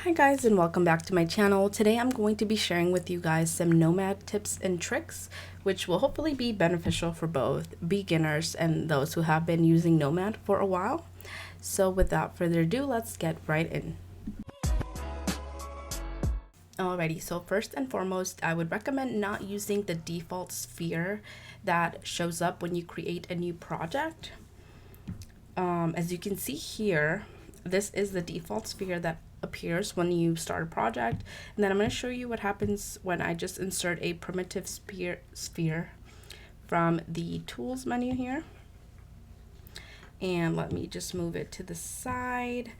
Hi guys, and welcome back to my channel. Today I'm going to be sharing with you guys some Nomad tips and tricks, which will hopefully be beneficial for both beginners and those who have been using Nomad for a while. So without further ado, let's get right in. Alrighty, so first and foremost, I would recommend not using the default sphere that shows up when you create a new project. As you can see here, this is the default sphere that appears when you start a project, and then I'm going to show you what happens when I just insert a primitive sphere from the tools menu here. And let me just move it to the side.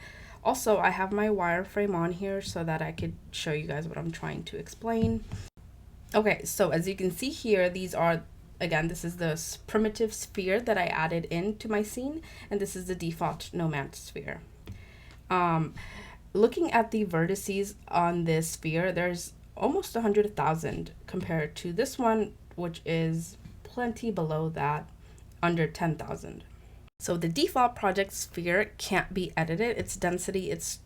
Also, I have my wireframe on here so that I could show you guys what I'm trying to explain. Okay, so as you can see here, these are, again, this is the primitive sphere that I added into my scene, and this is the default Nomad sphere. Looking at the vertices on this sphere, there's almost 100,000 compared to this one, which is plenty below that, under 10,000. So the default project sphere can't be edited. Its density, it's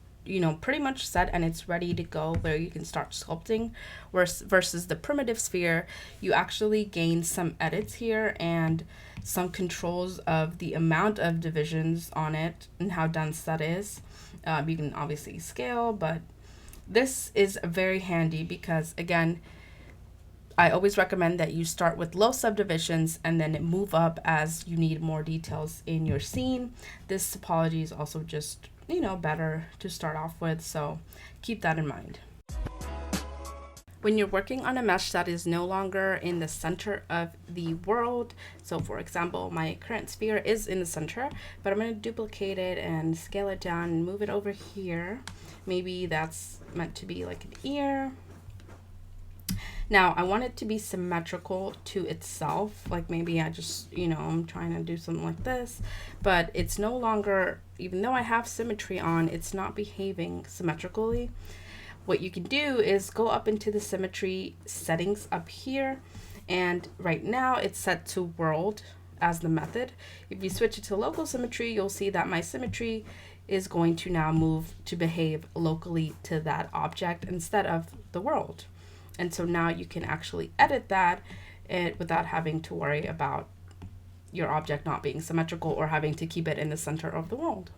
pretty much set and it's ready to go where you can start sculpting. Versus the primitive sphere, you actually gain some edits here and some controls of the amount of divisions on it and how dense that is. You can obviously scale, but this is very handy because, again, I always recommend that you start with low subdivisions and then move up as you need more details in your scene. This topology is also just, better to start off with, so keep that in mind. When you're working on a mesh that is no longer in the center of the world, so for example, my current sphere is in the center, but I'm going to duplicate it and scale it down and move it over here. Maybe that's meant to be like an ear. Now I want it to be symmetrical to itself, like maybe I just, I'm trying to do something like this, but it's no longer, even though I have symmetry on, it's not behaving symmetrically. What you can do is go up into the symmetry settings up here, and right now it's set to world as the method. If you switch it to local symmetry, you'll see that my symmetry is going to now move to behave locally to that object instead of the world. And so now you can actually edit that without having to worry about your object not being symmetrical or having to keep it in the center of the world.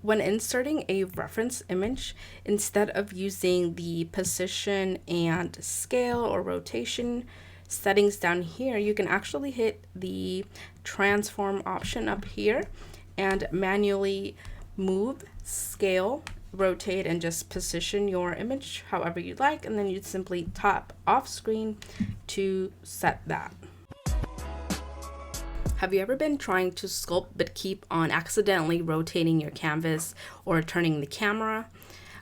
When inserting a reference image, instead of using the position and scale or rotation settings down here, you can actually hit the transform option up here and manually move, scale, rotate, and just position your image however you'd like, and then you'd simply tap off screen to set that. Have you ever been trying to sculpt but keep on accidentally rotating your canvas or turning the camera?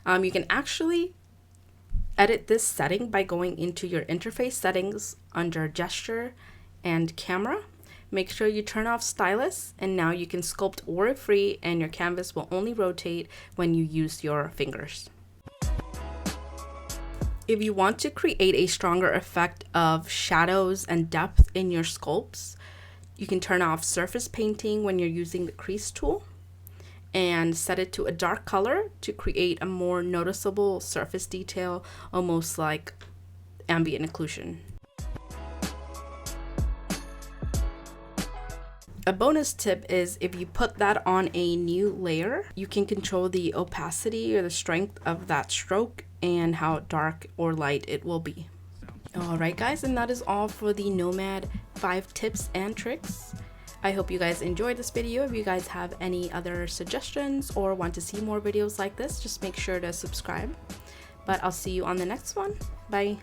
You can actually edit this setting by going into your interface settings under gesture and camera. Make sure you turn off stylus, and now you can sculpt worry-free and your canvas will only rotate when you use your fingers. If you want to create a stronger effect of shadows and depth in your sculpts, you can turn off surface painting when you're using the crease tool and set it to a dark color to create a more noticeable surface detail, almost like ambient occlusion. A bonus tip is if you put that on a new layer, you can control the opacity or the strength of that stroke and how dark or light it will be. Alright guys, and that is all for the Nomad 5 tips and tricks. I hope you guys enjoyed this video. If you guys have any other suggestions or want to see more videos like this, just make sure to subscribe. But I'll see you on the next one. Bye.